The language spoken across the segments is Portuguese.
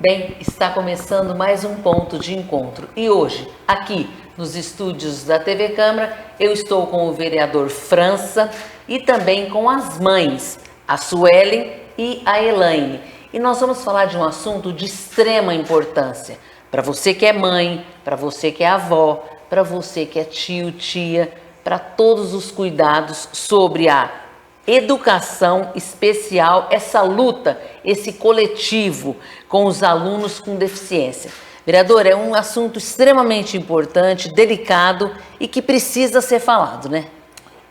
Bem, está começando mais um ponto de encontro e hoje, aqui nos estúdios da TV Câmara, eu estou com o vereador França e também com as mães, a Suelen e a Elaine. E nós vamos falar de um assunto de extrema importância para você que é mãe, para você que é avó, para você que é tio, tia, para todos os cuidados sobre a educação especial, essa luta, esse coletivo com os alunos com deficiência. Vereador, é um assunto extremamente importante, delicado e que precisa ser falado, né?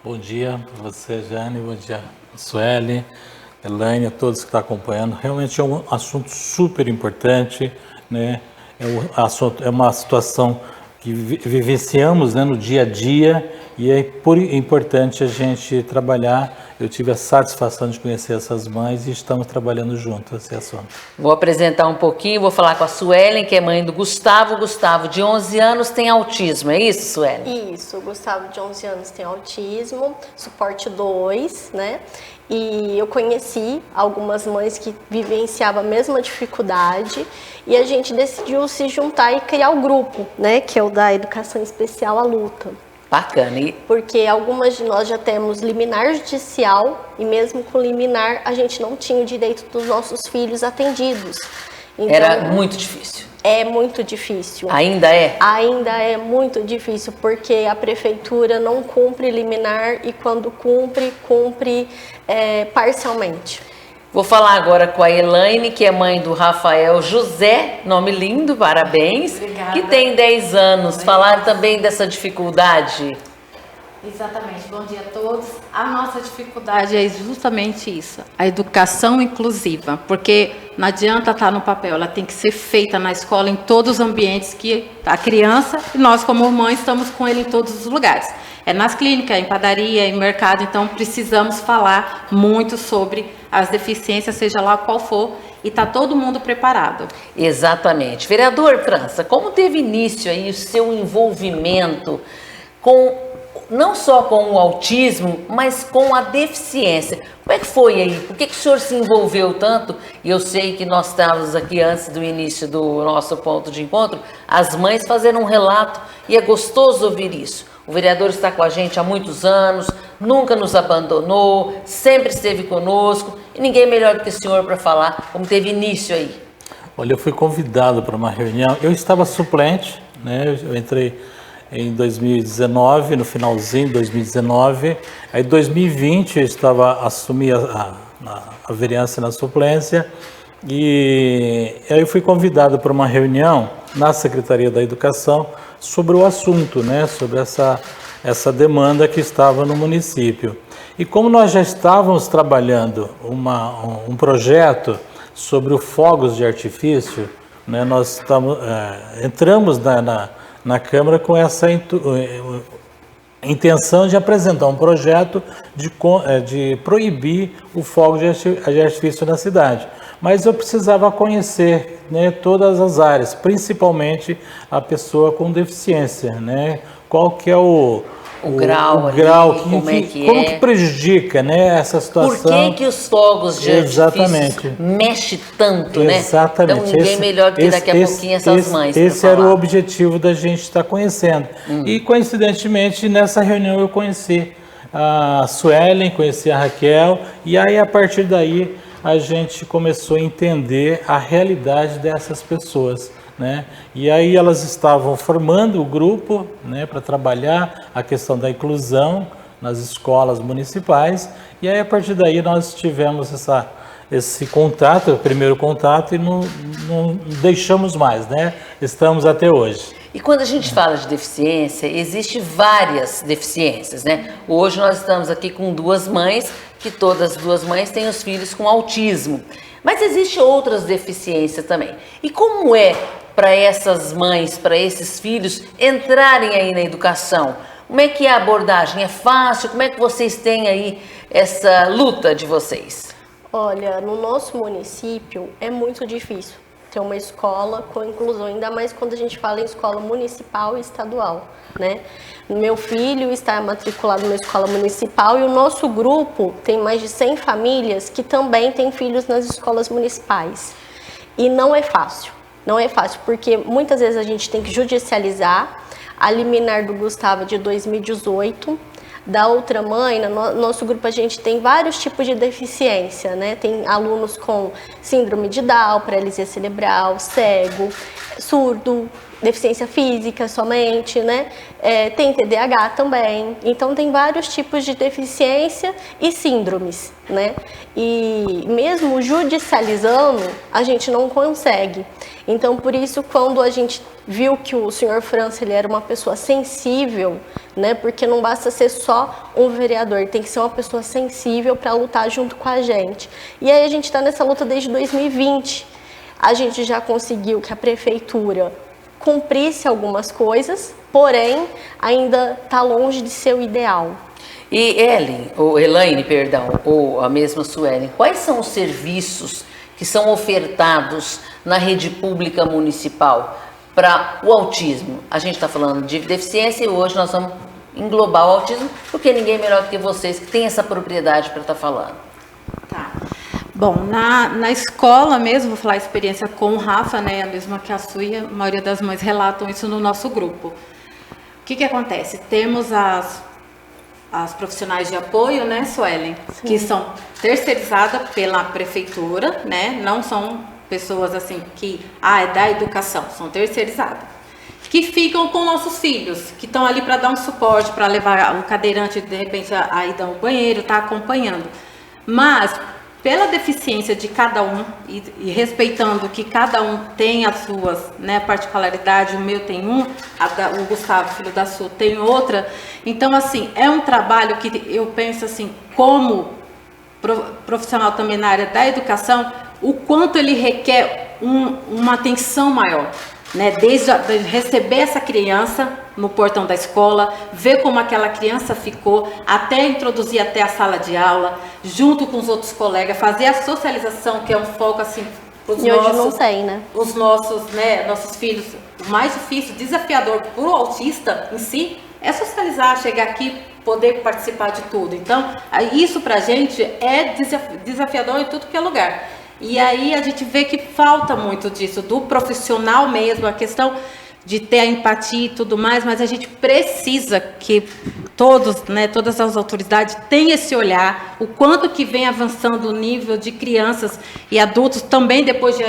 Bom dia para você, Jane, bom dia, Sueli, Elaine, a todos que estão acompanhando. Realmente é um assunto super importante, né? É uma situação que vivenciamos, né, no dia a dia e é importante a gente trabalhar. Eu tive a satisfação de conhecer essas mães e estamos trabalhando juntos esse assunto. Vou apresentar um pouquinho, vou falar com a Suelen, que é mãe do Gustavo. Gustavo, de 11 anos, tem autismo, é isso, Suelen? Isso, o Gustavo, de 11 anos, tem autismo, suporte 2, né? E eu conheci algumas mães que vivenciavam a mesma dificuldade e a gente decidiu se juntar e criar o grupo, né? Que é o da Educação Especial à Luta. Bacana. E... porque algumas de nós já temos liminar judicial e mesmo com liminar a gente não tinha o direito dos nossos filhos atendidos. Então, era muito difícil. É muito difícil. Ainda é? Ainda é muito difícil porque a prefeitura não cumpre liminar e quando cumpre parcialmente. Vou falar agora com a Elaine, que é mãe do Rafael José, nome lindo, parabéns. Obrigada. Que tem 10 anos. Falar também dessa dificuldade. Exatamente, bom dia a todos. A nossa dificuldade é justamente isso, a educação inclusiva, porque não adianta estar no papel, ela tem que ser feita na escola, em todos os ambientes que a criança e nós como mães estamos com ele em todos os lugares. É nas clínicas, em padaria, em mercado, então precisamos falar muito sobre as deficiências, seja lá qual for, e está todo mundo preparado. Exatamente. Vereador França, como teve início aí o seu envolvimento com... não só com o autismo, mas com a deficiência? Como é que foi aí? Por que o senhor se envolveu tanto? E eu sei que nós estávamos aqui antes do início do nosso ponto de encontro, as mães fazendo um relato e é gostoso ouvir isso. O vereador está com a gente há muitos anos, nunca nos abandonou, sempre esteve conosco e ninguém melhor do que o senhor para falar como teve início aí. Olha, eu fui convidado para uma reunião, eu estava suplente, né? Eu entrei em 2019, no finalzinho de 2019, aí em 2020 eu assumi a vereança na suplência e aí eu fui convidado para uma reunião na Secretaria da Educação sobre o assunto, né, sobre essa demanda que estava no município. E como nós já estávamos trabalhando um projeto sobre os fogos de artifício, né, nós entramos na Câmara com essa intenção de apresentar um projeto de proibir o fogo de artifício na cidade. Mas eu precisava conhecer, né, todas as áreas, principalmente a pessoa com deficiência, né? Qual que é o grau, como que prejudica, né, essa situação. Por que os fogos de artifício mexem tanto, né? Exatamente. Então ninguém melhor do que daqui a pouquinho essas mães. Esse era o objetivo da gente estar conhecendo. E coincidentemente nessa reunião eu conheci a Suelen, conheci a Raquel e aí a partir daí a gente começou a entender a realidade dessas pessoas, né? E aí elas estavam formando o grupo, né, para trabalhar a questão da inclusão nas escolas municipais e aí a partir daí nós tivemos esse contato, o primeiro contato e não deixamos mais, né? Estamos até hoje. E quando a gente fala de deficiência, existe várias deficiências, né? Hoje nós estamos aqui com duas mães, que todas as duas mães têm os filhos com autismo. Mas existem outras deficiências também. E como é para essas mães, para esses filhos entrarem aí na educação? Como é que é a abordagem? É fácil? Como é que vocês têm aí essa luta de vocês? Olha, no nosso município é muito difícil ter uma escola com inclusão, ainda mais quando a gente fala em escola municipal e estadual, né? Meu filho está matriculado numa escola municipal e o nosso grupo tem mais de 100 famílias que também têm filhos nas escolas municipais. E não é fácil. Não é fácil, porque muitas vezes a gente tem que judicializar. A liminar do Gustavo de 2018, da outra mãe, no nosso grupo a gente tem vários tipos de deficiência, né? Tem alunos com síndrome de Down, paralisia cerebral, cego, surdo, deficiência física somente, né? Tem TDAH também. Então tem vários tipos de deficiência e síndromes, né? E mesmo judicializando, a gente não consegue. Então por isso, quando a gente viu que o senhor França ele era uma pessoa sensível, né? Porque não basta ser só um vereador, tem que ser uma pessoa sensível para lutar junto com a gente. E aí a gente está nessa luta desde 2020. A gente já conseguiu que a prefeitura cumprisse algumas coisas, porém ainda está longe de ser o ideal. E Elaine, perdão, ou a mesma Suelen, quais são os serviços que são ofertados na rede pública municipal para o autismo? A gente está falando de deficiência e hoje nós vamos englobar o autismo, porque ninguém melhor do que vocês que tem essa propriedade para estar falando. Tá. Bom, na escola mesmo, vou falar a experiência com o Rafa, né, a mesma que a sua, e a maioria das mães relatam isso no nosso grupo. O que acontece? Temos as profissionais de apoio, né, Suelen, que são terceirizadas pela prefeitura, né, não são pessoas assim que, é da educação, são terceirizadas, que ficam com nossos filhos, que estão ali para dar um suporte, para levar o cadeirante, de repente, a ir ao banheiro, tá acompanhando. Mas, pela deficiência de cada um, e respeitando que cada um tem as suas, né, particularidades, o meu tem um, o Gustavo, filho da Su, tem outra. Então, assim, é um trabalho que eu penso assim, como profissional também na área da educação, o quanto ele requer uma atenção maior, né? Desde receber essa criança no portão da escola, ver como aquela criança ficou, até introduzir até a sala de aula, junto com os outros colegas, fazer a socialização, que é um foco assim para os nossos, não sei, né? Os nossos, né, nossos filhos. O mais difícil, desafiador para o autista em si, é socializar, chegar aqui, poder participar de tudo. Então, isso para a gente é desafiador em tudo que é lugar. E aí a gente vê que falta muito disso, do profissional mesmo, a questão de ter a empatia e tudo mais, mas a gente precisa que todos, né, todas as autoridades tenham esse olhar, o quanto que vem avançando o nível de crianças e adultos, também depois de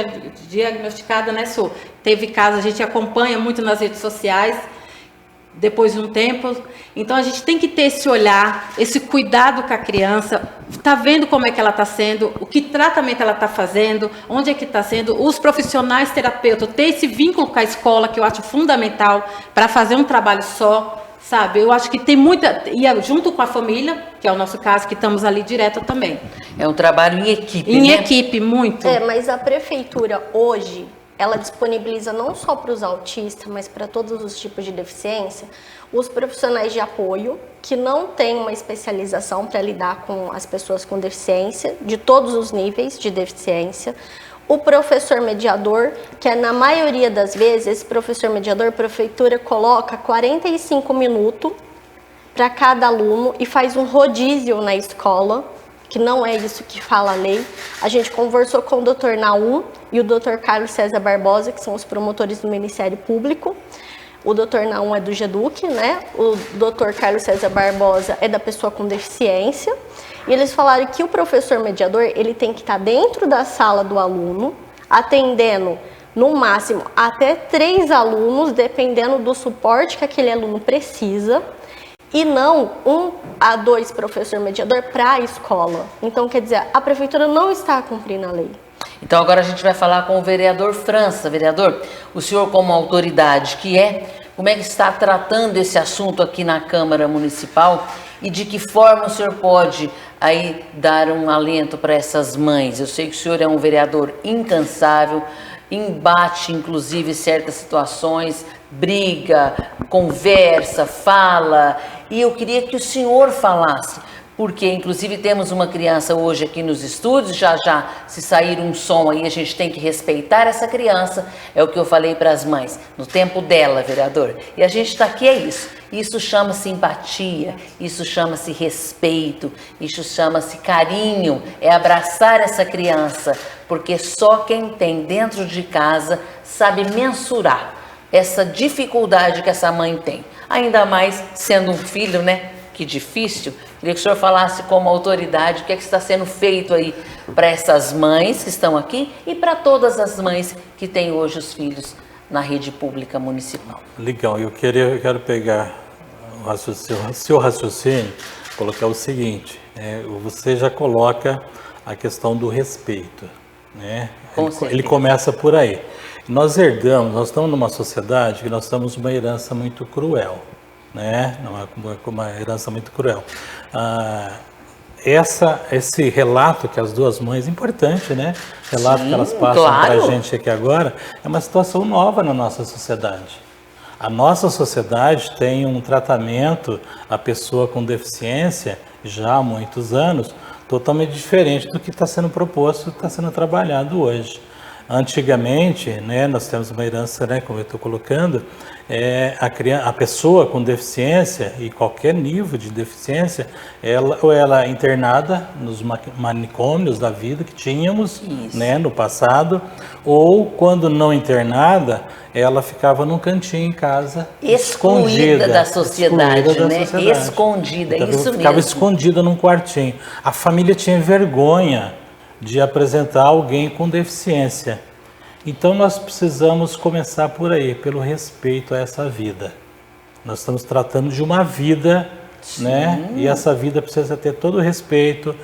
diagnosticada, né, Su? Teve casos, a gente acompanha muito nas redes sociais, depois de um tempo. Então a gente tem que ter esse olhar, esse cuidado com a criança, tá vendo como é que ela está sendo, o que tratamento ela está fazendo, onde é que está sendo, os profissionais terapeutas, ter esse vínculo com a escola, que eu acho fundamental para fazer um trabalho só, sabe? Eu acho que tem muita, e junto com a família, que é o nosso caso, que estamos ali direto também. É um trabalho em equipe, em né? equipe, muito. Mas a prefeitura hoje, ela disponibiliza não só para os autistas, mas para todos os tipos de deficiência, os profissionais de apoio, que não têm uma especialização para lidar com as pessoas com deficiência, de todos os níveis de deficiência, o professor mediador, que é na maioria das vezes, esse professor mediador, a prefeitura coloca 45 minutos para cada aluno e faz um rodízio na escola, que não é isso que fala a lei. A gente conversou com o Dr. Naum e o Dr. Carlos César Barbosa, que são os promotores do Ministério Público. O Dr. Naum é do GEDUC, né? O Dr. Carlos César Barbosa é da pessoa com deficiência. E eles falaram que o professor mediador, ele tem que estar dentro da sala do aluno, atendendo no máximo até 3 alunos, dependendo do suporte que aquele aluno precisa, e não 1 a 2 professor mediador para a escola. Então, quer dizer, a prefeitura não está cumprindo a lei. Então agora a gente vai falar com o vereador França. Vereador, o senhor como autoridade como é que está tratando esse assunto aqui na Câmara Municipal e de que forma o senhor pode aí dar um alento para essas mães? Eu sei que o senhor é um vereador incansável, embate inclusive certas situações, briga, conversa, fala, e eu queria que o senhor falasse porque inclusive temos uma criança hoje aqui nos estúdios, já se sair um som aí, a gente tem que respeitar essa criança, é o que eu falei para as mães, no tempo dela, vereador. E a gente está aqui, é isso. Isso chama-se empatia, isso chama-se respeito, isso chama-se carinho, é abraçar essa criança, porque só quem tem dentro de casa sabe mensurar essa dificuldade que essa mãe tem. Ainda mais sendo um filho, né? Que difícil. Queria que o senhor falasse como autoridade o que é que está sendo feito aí para essas mães que estão aqui e para todas as mães que têm hoje os filhos na rede pública municipal. Legal, eu quero pegar o seu raciocínio, colocar o seguinte, você já coloca a questão do respeito, né? Ele começa por aí. Nós estamos numa sociedade que nós temos uma herança muito cruel, né? Uma herança muito cruel. Esse relato que as duas mães, importante, né? Relato que elas passam para a gente aqui agora, é uma situação nova na nossa sociedade. A nossa sociedade tem um tratamento à pessoa com deficiência já há muitos anos, totalmente diferente do que está sendo proposto, está sendo trabalhado hoje. Antigamente, né, nós temos uma herança, né, como eu estou colocando, a pessoa com deficiência e qualquer nível de deficiência, ela é internada nos manicômios da vida que tínhamos, né, no passado, ou quando não internada, ela ficava num cantinho em casa, excluída da sociedade, escondida, então, isso mesmo. Ficava escondida num quartinho. A família tinha vergonha de apresentar alguém com deficiência. Então nós precisamos começar por aí, pelo respeito a essa vida. Nós estamos tratando de uma vida, né? E essa vida precisa ter todo o respeito,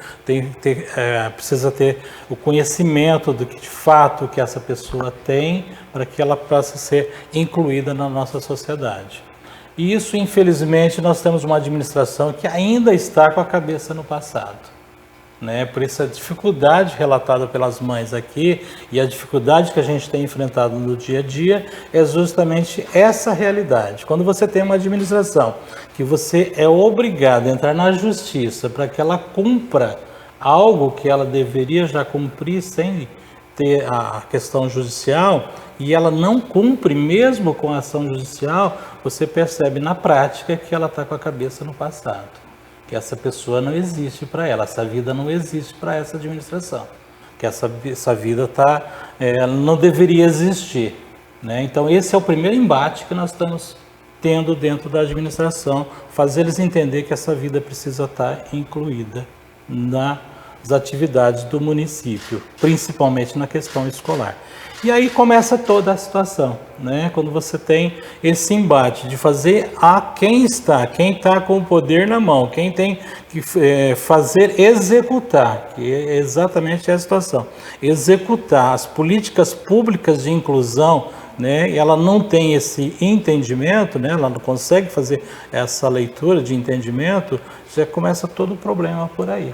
precisa ter o conhecimento do que de fato que essa pessoa tem para que ela possa ser incluída na nossa sociedade. E isso, infelizmente, nós temos uma administração que ainda está com a cabeça no passado. Né, por essa dificuldade relatada pelas mães aqui e a dificuldade que a gente tem enfrentado no dia a dia é justamente essa realidade. Quando você tem uma administração que você é obrigado a entrar na justiça para que ela cumpra algo que ela deveria já cumprir sem ter a questão judicial e ela não cumpre mesmo com a ação judicial, você percebe na prática que ela está com a cabeça no passado. Que essa pessoa não existe para ela, essa vida não existe para essa administração, que essa vida não deveria existir, né? Então esse é o primeiro embate que nós estamos tendo dentro da administração, fazer eles entender que essa vida precisa estar incluída nas atividades do município, principalmente na questão escolar. E aí começa toda a situação, né? Quando você tem esse embate de fazer quem está com o poder na mão, quem tem que executar, que é exatamente a situação, executar as políticas públicas de inclusão, né? E ela não tem esse entendimento, né? Ela não consegue fazer essa leitura de entendimento, já começa todo o problema por aí.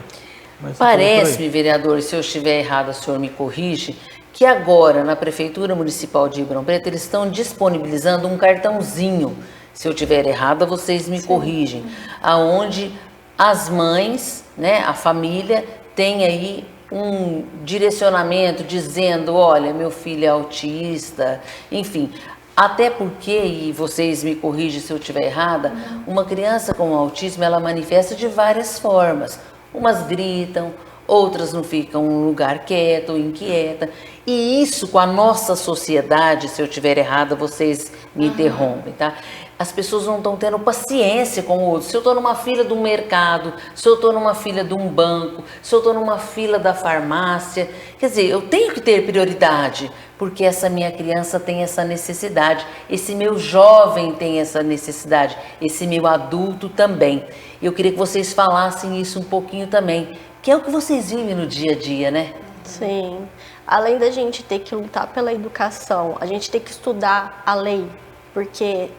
Parece-me, vereador, se eu estiver errado, o senhor me corrige, que agora na Prefeitura Municipal de Ribeirão Preto eles estão disponibilizando um cartãozinho, se eu estiver errada vocês me corrigem, aonde as mães, né, a família tem aí um direcionamento dizendo, olha, meu filho é autista, enfim, até porque, e vocês me corrigem se eu estiver errada, uma criança com autismo ela manifesta de várias formas, umas gritam, outras não ficam em um lugar quieto ou inquieta. E isso com a nossa sociedade, se eu estiver errada, vocês me interrompem, tá? As pessoas não estão tendo paciência com o outro. Se eu estou numa fila do mercado, se eu estou numa fila de um banco, se eu estou numa fila da farmácia, quer dizer, eu tenho que ter prioridade, porque essa minha criança tem essa necessidade, esse meu jovem tem essa necessidade, esse meu adulto também. Eu queria que vocês falassem isso um pouquinho também, que é o que vocês vivem no dia a dia, né? Sim. Além da gente ter que lutar pela educação, a gente tem que estudar a lei, porque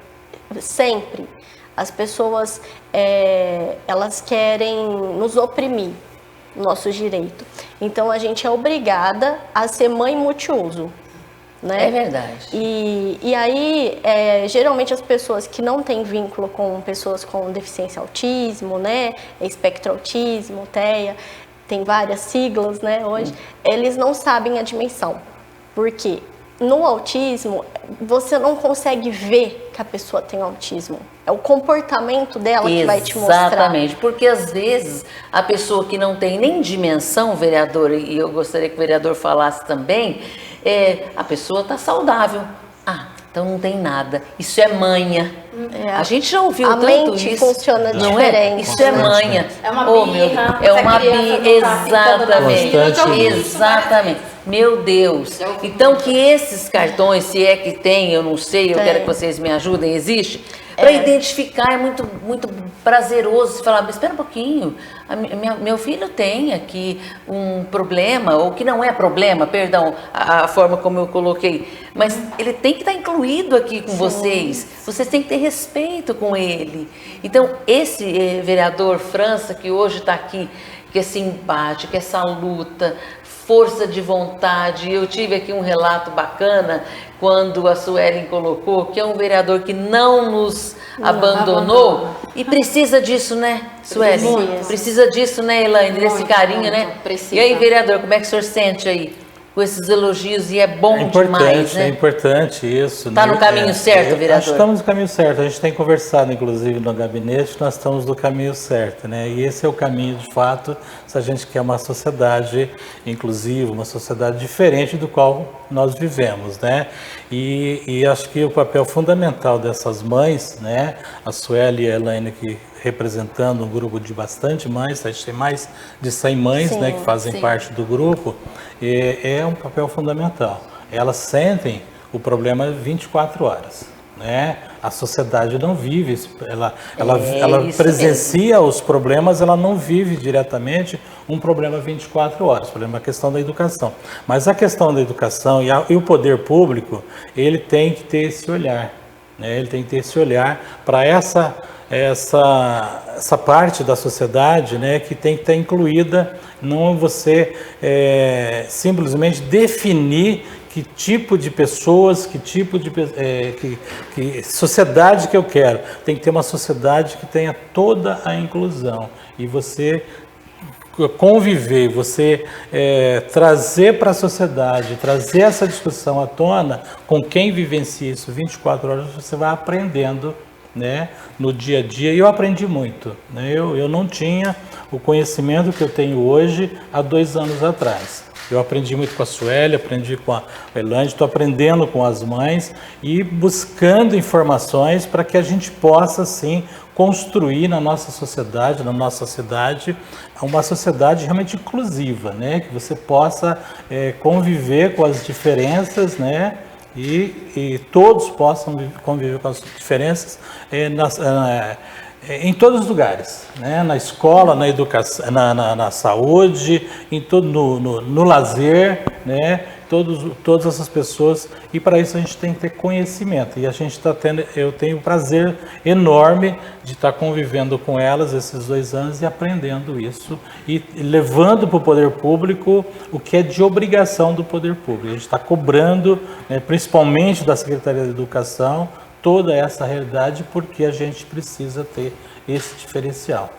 sempre as pessoas elas querem nos oprimir, nossos direitos. Então a gente é obrigada a ser mãe multiuso, né? É verdade. E aí, geralmente as pessoas que não têm vínculo com pessoas com deficiência autismo, né? Espectro autismo, TEA, tem várias siglas, né? Hoje, eles não sabem a dimensão. Por quê? No autismo, você não consegue ver que a pessoa tem autismo. É o comportamento dela que vai te mostrar. Exatamente, porque às vezes a pessoa que não tem nem dimensão, vereador, e eu gostaria que o vereador falasse também, a pessoa está saudável. Ah, então não tem nada. Isso é manha. A gente já ouviu tanto mente isso. funciona não diferente. Isso é manha. É uma Oh, birra, é se a uma criança birra, não tá pintando na exatamente. vida, eu já ouvi isso várias Exatamente. Meu Deus. Então que esses cartões, se é que tem, eu não sei, eu quero que vocês me ajudem, existe? Para identificar é muito, muito prazeroso você falar, mas espera um pouquinho, meu filho tem aqui um problema, ou que não é problema, perdão, a forma como eu coloquei, mas ele tem que estar incluído aqui com vocês têm que ter respeito com ele. Então, esse vereador França, que hoje está aqui, que é simpático, essa luta, força de vontade. Eu tive aqui um relato bacana quando a Suelen colocou que é um vereador que não nos abandonou e precisa disso, né, Suelen? Precisa disso, né, Elaine? Desse carinho, né? Precisa. E aí, vereador, como é que o senhor sente aí com esses elogios? E é bom demais, né? É importante isso. Está no caminho certo, vereador? Acho que estamos no caminho certo. A gente tem conversado, inclusive, no gabinete, nós estamos no caminho certo, né? E esse é o caminho, de fato, se a gente quer uma sociedade inclusiva, uma sociedade diferente do qual nós vivemos, né? E acho que o papel fundamental dessas mães, né? A Sueli e a Elaine que representando um grupo de bastante mães, a gente tem mais de 100 mães, né, que fazem parte do grupo, é um papel fundamental. Elas sentem o problema 24 horas, né? A sociedade não vive isso, ela presencia os problemas, ela não vive diretamente um problema 24 horas, o problema é a questão da educação. Mas a questão da educação e o poder público, ele tem que ter esse olhar, né? Ele tem que ter esse olhar para essa parte da sociedade, né, que tem que estar incluída, não você simplesmente definir que tipo de pessoas, que tipo de que sociedade que eu quero. Tem que ter uma sociedade que tenha toda a inclusão e você conviver, você trazer para a sociedade, trazer essa discussão à tona com quem vivencia isso 24 horas, você vai aprendendo, né, no dia a dia. E eu aprendi muito, né? Eu não tinha o conhecimento que eu tenho hoje há 2 anos atrás. Eu aprendi muito com a Sueli, aprendi com a Elaine, estou aprendendo com as mães e buscando informações para que a gente possa, sim, construir na nossa sociedade, na nossa cidade, uma sociedade realmente inclusiva, né? Que você possa conviver com as diferenças, né? E todos possam conviver com as diferenças em todos os lugares, né? Na escola, na educação, na saúde, em todo, no lazer, né? Todas essas pessoas, e para isso a gente tem que ter conhecimento, e a gente está tendo, eu tenho um prazer enorme de estar convivendo com elas esses 2 anos e aprendendo isso, e levando para o poder público o que é de obrigação do poder público. A gente está cobrando, né, principalmente da Secretaria da Educação, toda essa realidade, porque a gente precisa ter esse diferencial.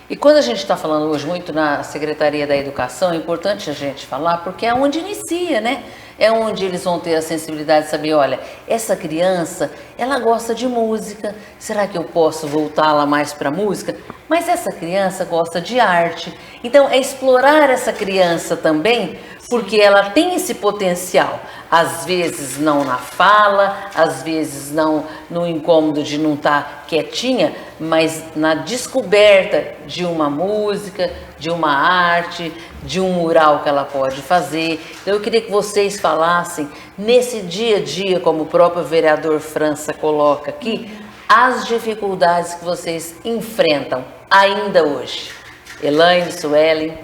E quando a gente está falando hoje muito na Secretaria da Educação, é importante a gente falar, porque é onde inicia, né? É onde eles vão ter a sensibilidade de saber, olha, essa criança, ela gosta de música, será que eu posso voltá-la mais para música? Mas essa criança gosta de arte. Então, é explorar essa criança também, porque ela tem esse potencial. Às vezes não na fala, às vezes não no incômodo de não estar quietinha, mas na descoberta de uma música, de uma arte, de um mural que ela pode fazer. Então eu queria que vocês falassem nesse dia a dia, como o próprio vereador França coloca aqui, as dificuldades que vocês enfrentam ainda hoje. Elaine, Suelen.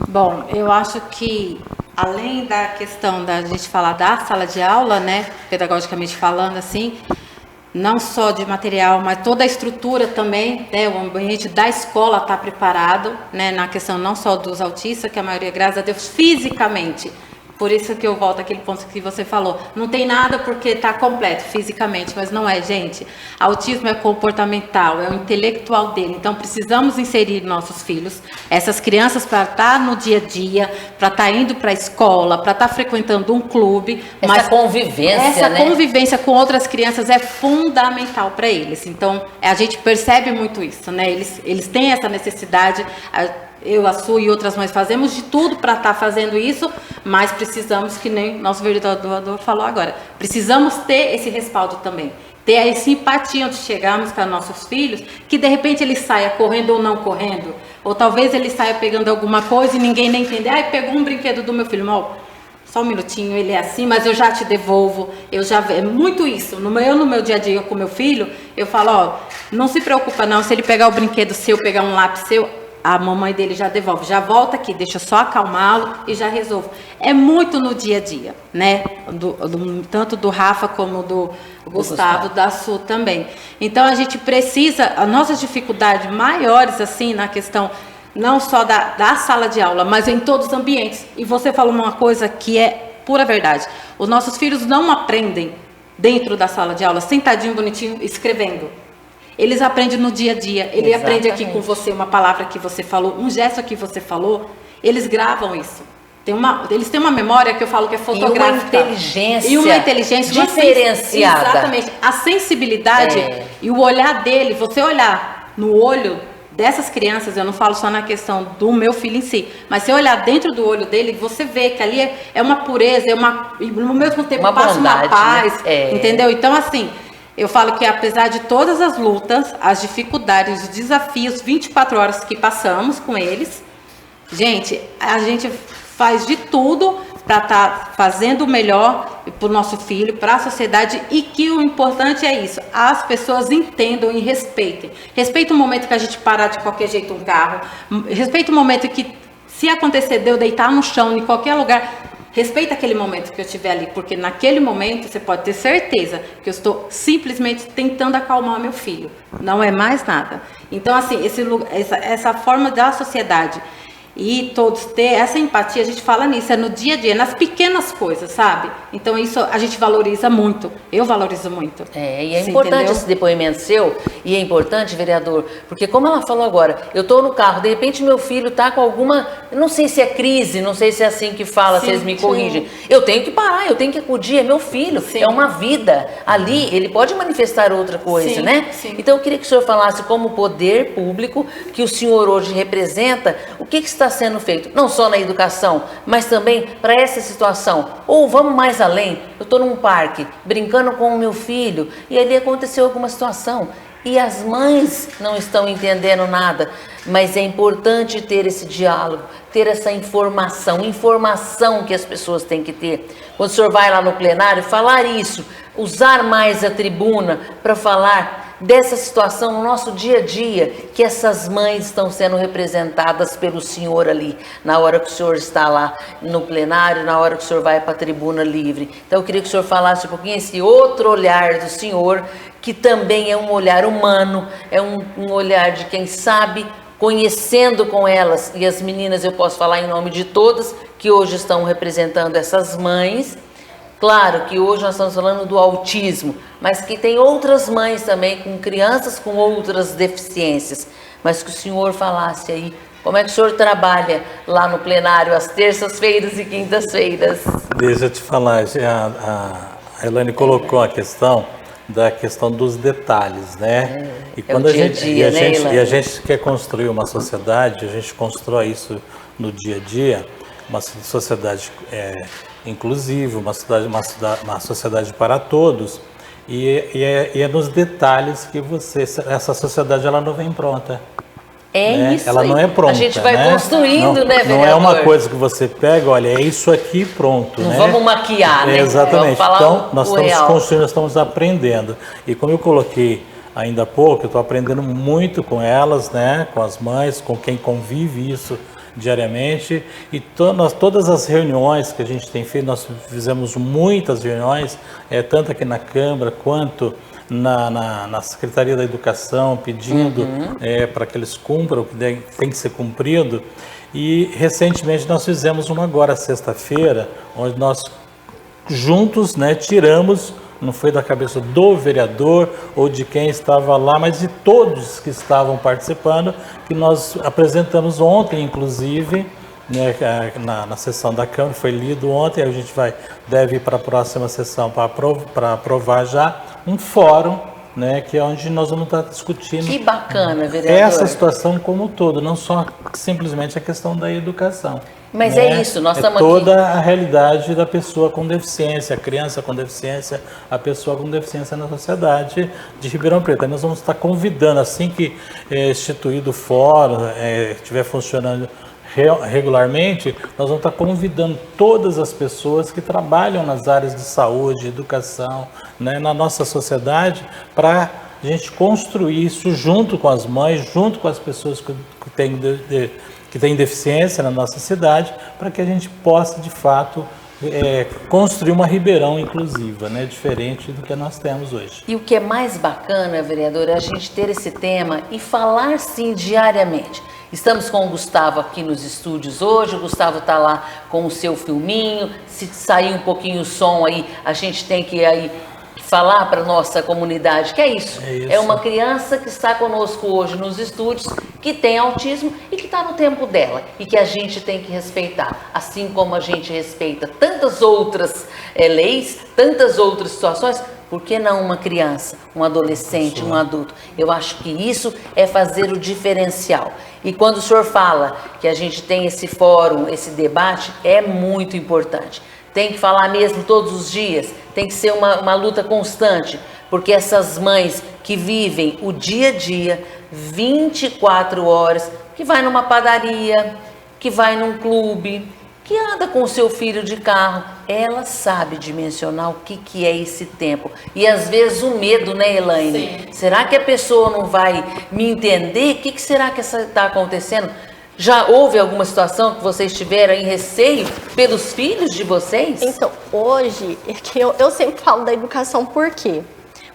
Bom, eu acho que além da questão da gente falar da sala de aula, né, pedagogicamente falando assim, não só de material, mas toda a estrutura também, né, o ambiente da escola está preparado, né, na questão não só dos autistas, que a maioria, graças a Deus, fisicamente Por isso que eu volto àquele ponto que você falou. Não tem nada porque está completo fisicamente, mas não é, gente. Autismo é comportamental, é o intelectual dele. Então, precisamos inserir nossos filhos, essas crianças, para estar no dia a dia, para estar indo para a escola, para estar frequentando um clube. Essa convivência, essa né? convivência com outras crianças é fundamental para eles. Então, a gente percebe muito isso, né? Eles têm essa necessidade. Eu, a Su e outras mães fazemos de tudo para estar fazendo isso, mas precisamos, que nem nosso vereador falou agora, precisamos ter esse respaldo também, ter a simpatia onde chegamos com nossos filhos, que de repente ele saia correndo ou não correndo, ou talvez ele saia pegando alguma coisa e ninguém nem entender, pegou um brinquedo do meu filho, só um minutinho, ele é assim, mas eu já te devolvo, é muito isso. No meu dia a dia com meu filho, eu falo, não se preocupa não, se ele pegar o brinquedo seu, pegar um lápis seu, a mamãe dele já devolve, já volta aqui, deixa só acalmá-lo e já resolvo. É muito no dia a dia, né? Tanto do Rafa como do Gustavo, da Su também. Então a gente precisa, as nossas dificuldades maiores, assim, na questão não só da sala de aula, mas em todos os ambientes. E você falou uma coisa que é pura verdade. Os nossos filhos não aprendem dentro da sala de aula, sentadinho, bonitinho, escrevendo. Eles aprendem no dia a dia. Ele aprende aqui com você uma palavra que você falou, um gesto que você falou. Eles gravam isso. Eles têm uma memória que eu falo que é fotográfica. E uma inteligência diferenciada. Exatamente. A sensibilidade e o olhar dele, você olhar no olho dessas crianças, eu não falo só na questão do meu filho em si, mas se olhar dentro do olho dele, você vê que ali é uma pureza, e no mesmo tempo passa uma paz, né? Entendeu? Então, assim, eu falo que apesar de todas as lutas, as dificuldades, os desafios, 24 horas que passamos com eles, a gente faz de tudo para estar fazendo o melhor para o nosso filho, para a sociedade, e que o importante é isso, as pessoas entendam e respeitem. Respeita o momento que a gente parar de qualquer jeito um carro, respeita o momento que, se acontecer de eu deitar no chão, em qualquer lugar, respeita aquele momento que eu estiver ali, porque naquele momento você pode ter certeza que eu estou simplesmente tentando acalmar meu filho, não é mais nada. Então, assim, essa forma da sociedade e todos ter essa empatia, a gente fala nisso, é no dia a dia, nas pequenas coisas, sabe? Então isso a gente valoriza muito, eu valorizo muito. E é importante esse depoimento seu, e é importante, vereador, porque como ela falou agora, eu estou no carro, de repente meu filho está com alguma, não sei se é crise, não sei se é assim que fala, se eles me corrigem, eu tenho que parar, eu tenho que acudir, é meu filho, é uma vida, ali ele pode manifestar outra coisa, né? Sim. Então eu queria que o senhor falasse como poder público, que o senhor hoje representa, o que está sendo feito, não só na educação, mas também para essa situação. Ou vamos mais além, eu estou num parque, brincando com o meu filho, e ali aconteceu alguma situação, e as mães não estão entendendo nada, mas é importante ter esse diálogo, ter essa informação que as pessoas têm que ter. Quando o senhor vai lá no plenário, falar isso, usar mais a tribuna para falar dessa situação no nosso dia a dia, que essas mães estão sendo representadas pelo senhor ali, na hora que o senhor está lá no plenário, na hora que o senhor vai para a tribuna livre. Então eu queria que o senhor falasse um pouquinho esse outro olhar do senhor, que também é um olhar humano, é um olhar de quem sabe, conhecendo com elas, e as meninas, eu posso falar em nome de todas, que hoje estão representando essas mães. Claro que hoje nós estamos falando do autismo, mas que tem outras mães também com crianças com outras deficiências. Mas que o senhor falasse aí, como é que o senhor trabalha lá no plenário às terças-feiras e quintas-feiras? Deixa eu te falar, a Elaine colocou a questão dos detalhes, né? E quando a gente quer construir uma sociedade, a gente constrói isso no dia a dia, uma sociedade inclusive, uma sociedade para todos, e é nos detalhes que essa sociedade ela não vem pronta. Isso ela aí. não é pronta. A gente vai construindo, não, né, vereador? Não é uma coisa que você pega, olha, é isso aqui pronto. Não vamos maquiar, né? Exatamente. Então, nós estamos construindo, nós estamos aprendendo. E como eu coloquei ainda há pouco, eu estou aprendendo muito com elas, né, com as mães, com quem convive isso diariamente, e todas as reuniões que a gente tem feito, nós fizemos muitas reuniões, tanto aqui na Câmara quanto na Secretaria da Educação pedindo para que eles cumpram o que tem que ser cumprido. E recentemente nós fizemos uma agora sexta-feira, onde nós juntos, né, tiramos, não foi da cabeça do vereador ou de quem estava lá, mas de todos que estavam participando, que nós apresentamos ontem, inclusive, né, na sessão da Câmara, foi lido ontem, a gente deve ir para a próxima sessão para aprovar já um fórum, né, que é onde nós vamos estar discutindo. Que bacana, vereador. Essa situação como um todo, não só simplesmente a questão da educação. Mas né? é isso, nós estamos toda aqui. a realidade da pessoa com deficiência, a criança com deficiência, a pessoa com deficiência na sociedade de Ribeirão Preto. Aí nós vamos estar convidando, assim que instituído o fórum, estiver funcionando regularmente, nós vamos estar convidando todas as pessoas que trabalham nas áreas de saúde, educação, né, na nossa sociedade, para a gente construir isso junto com as mães, junto com as pessoas que têm deficiência na nossa cidade, para que a gente possa, de fato, construir uma Ribeirão inclusiva, né, diferente do que nós temos hoje. E o que é mais bacana, vereador, é a gente ter esse tema e falar, sim, diariamente. Estamos com o Gustavo aqui nos estúdios hoje, o Gustavo está lá com o seu filminho, se sair um pouquinho o som aí, a gente tem que aí falar para a nossa comunidade que é isso. É uma criança que está conosco hoje nos estúdios, que tem autismo e que está no tempo dela e que a gente tem que respeitar, assim como a gente respeita tantas outras leis, tantas outras situações. Por que não uma criança, um adolescente, um adulto? Eu acho que isso é fazer o diferencial. E quando o senhor fala que a gente tem esse fórum, esse debate, é muito importante. Tem que falar mesmo todos os dias, tem que ser uma luta constante, porque essas mães que vivem o dia a dia, 24 horas, que vai numa padaria, que vai num clube, que anda com o seu filho de carro, ela sabe dimensionar o que é esse tempo. E às vezes o medo, né, Elaine? Sim. Será que a pessoa não vai me entender? O que será que está acontecendo? Já houve alguma situação que vocês tiveram em receio pelos filhos de vocês? Então, hoje, eu sempre falo da educação, por quê?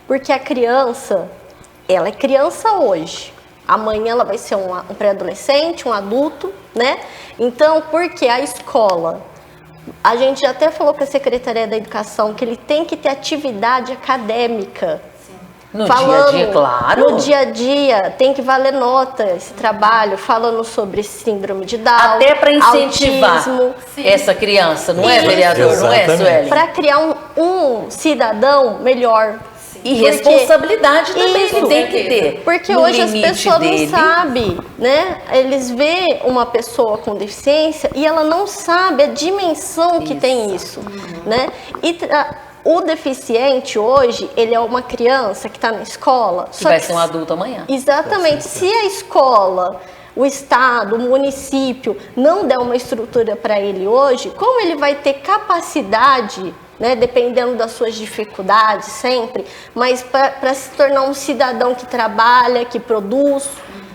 Porque a criança, ela é criança hoje. Amanhã ela vai ser um pré-adolescente, um adulto, né? Então, porque a escola, a gente já até falou para a Secretaria da Educação que ele tem que ter atividade acadêmica. No dia a dia, claro. No dia a dia, tem que valer nota esse trabalho, falando sobre síndrome de Down, até para incentivar autismo. Essa criança, não é, vereador? Exatamente. Não é, Sueli? Para criar um cidadão melhor. E responsabilidade também ele tem que ter. Porque no hoje as limite pessoas dele. não sabem, né? Eles veem uma pessoa com deficiência e ela não sabe a dimensão que tem isso, né? E o deficiente hoje, ele é uma criança que está na escola. Que vai ser um adulto amanhã. Exatamente. Se a escola, o estado, o município não der uma estrutura para ele hoje, como ele vai ter capacidade, né, dependendo das suas dificuldades sempre, mas para se tornar um cidadão que trabalha, que produz,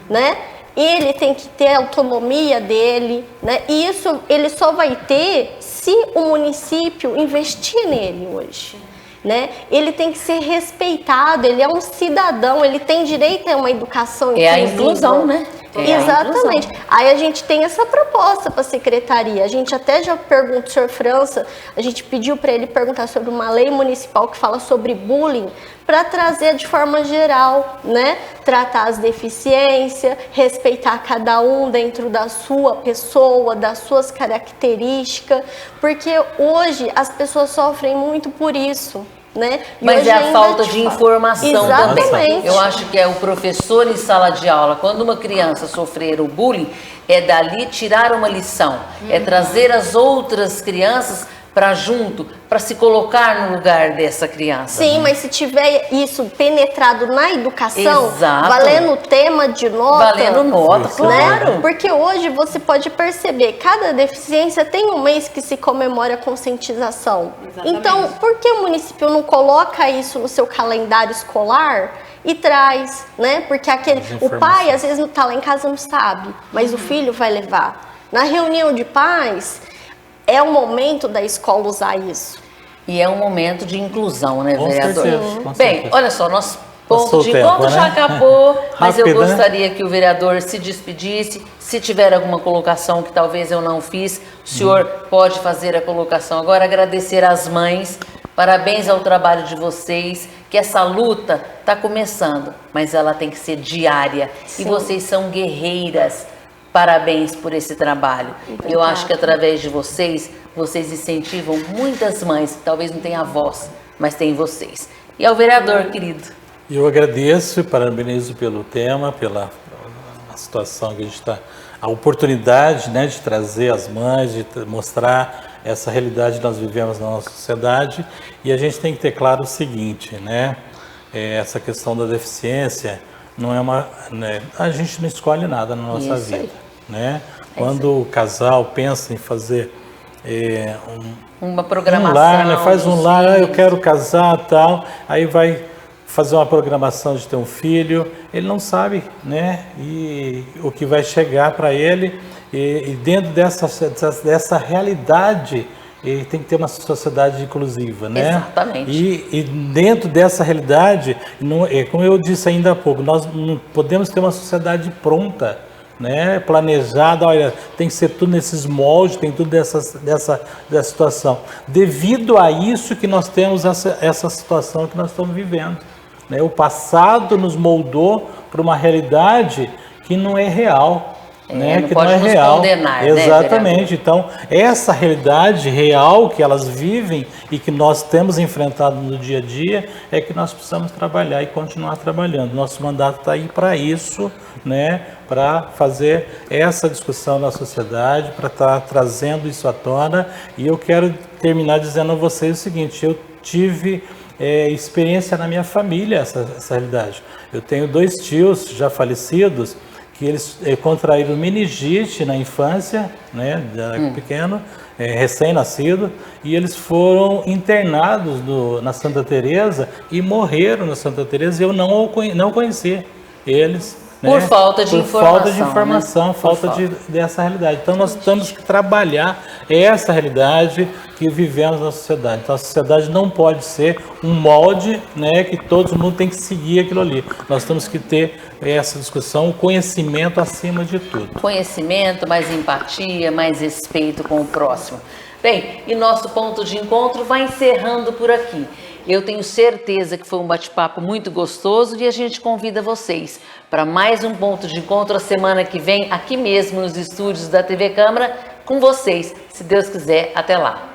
né? Ele tem que ter a autonomia dele, né? E isso ele só vai ter se o município investir nele hoje, né? Ele tem que ser respeitado, ele é um cidadão, ele tem direito a uma educação inclusiva. É a inclusão, né? Exatamente. Aí a gente tem essa proposta para a secretaria. A gente até já perguntou, o senhor França, a gente pediu para ele perguntar sobre uma lei municipal que fala sobre bullying, para trazer de forma geral, né? Tratar as deficiências, respeitar cada um dentro da sua pessoa, das suas características, porque hoje as pessoas sofrem muito por isso. Né? Mas é a falta de informação Exatamente. também. Eu acho que é o professor em sala de aula, quando uma criança sofrer o bullying, é dali tirar uma lição, é trazer as outras crianças para junto, para se colocar no lugar dessa criança. Sim, mas se tiver isso penetrado na educação, Exato. valendo tema de nota. Valendo nota, claro. Né? Porque hoje você pode perceber, cada deficiência tem um mês que se comemora a conscientização. Exatamente. Então, por que o município não coloca isso no seu calendário escolar e traz, né? Porque o pai às vezes não está lá em casa, não sabe, mas o filho vai levar. Na reunião de pais, é o momento da escola usar isso. E é um momento de inclusão, né, Com vereador? certeza, com Bem, certeza. olha só, nosso ponto Passou de o tempo, encontro já né? acabou, mas eu Rápido, né? gostaria que o vereador se despedisse. Se tiver alguma colocação que talvez eu não fiz, o senhor pode fazer a colocação agora. Agradecer às mães, parabéns ao trabalho de vocês, que essa luta está começando, mas ela tem que ser diária. E vocês são guerreiras. Parabéns por esse trabalho. Eu acho que através de vocês, vocês incentivam muitas mães, que talvez não tenham voz, mas tem vocês. E ao vereador, querido. Eu agradeço e parabenizo pelo tema, pela situação que a gente está, a oportunidade, né, de trazer as mães, de mostrar essa realidade que nós vivemos na nossa sociedade. E a gente tem que ter claro o seguinte, né, essa questão da deficiência não é uma, né, a gente não escolhe nada na nossa Isso aí. vida, né? Quando o casal pensa em fazer Uma um programação. lar, né? Faz um dos lar, eu filhos. quero casar, tal, aí vai fazer uma programação de ter um filho, ele não sabe, né? E o que vai chegar para ele, e dentro dessa realidade, ele tem que ter uma sociedade inclusiva, né? Exatamente. E dentro dessa realidade, como eu disse ainda há pouco, nós não podemos ter uma sociedade pronta, né, planejada, olha, tem que ser tudo nesses moldes, tem tudo dessa situação. Devido a isso que nós temos essa situação que nós estamos vivendo, né? O passado nos moldou para uma realidade que não é real, né? Não Que pode não é nos real. condenar, né, Exatamente. Então, essa realidade real que elas vivem e que nós temos enfrentado no dia a dia é que nós precisamos trabalhar e continuar trabalhando. Nosso mandato está aí para isso, né? Para fazer essa discussão na sociedade, para estar trazendo isso à tona. E eu quero terminar dizendo a vocês o seguinte: eu tive experiência na minha família essa realidade. Eu tenho 2 tios já falecidos que eles contraíram meningite na infância, né, pequeno, recém-nascido, e eles foram internados na Santa Teresa e morreram na Santa Teresa. E eu não conheci eles. Por falta de informação, falta de informação, né? falta dessa realidade. Então nós temos que trabalhar essa realidade que vivemos na sociedade. Então a sociedade não pode ser um molde, né, que todo mundo tem que seguir aquilo ali. Nós temos que ter essa discussão, o conhecimento acima de tudo. Conhecimento, mais empatia, mais respeito com o próximo. Bem, e nosso ponto de encontro vai encerrando por aqui. Eu tenho certeza que foi um bate-papo muito gostoso e a gente convida vocês para mais um ponto de encontro a semana que vem, aqui mesmo nos estúdios da TV Câmara, com vocês. Se Deus quiser, até lá.